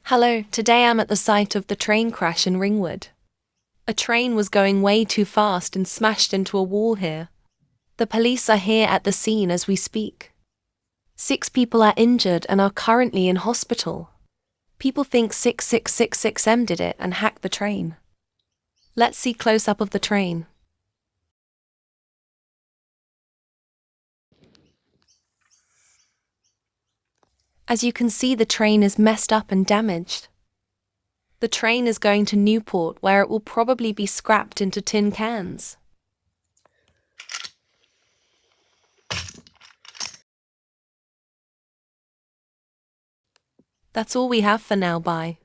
Hello, today I'm at the site of the train crash in Ringwood. A train was going way too fast and smashed into a wall here. The police are here at the scene as we speak. 6 people are injured and are currently in hospital. People think 6666M did it and hacked the train. Let's see close up of the train. As you can see, the train is messed up and damaged. The train is going to Newport, where it will probably be scrapped into tin cans. That's all we have for now. Bye.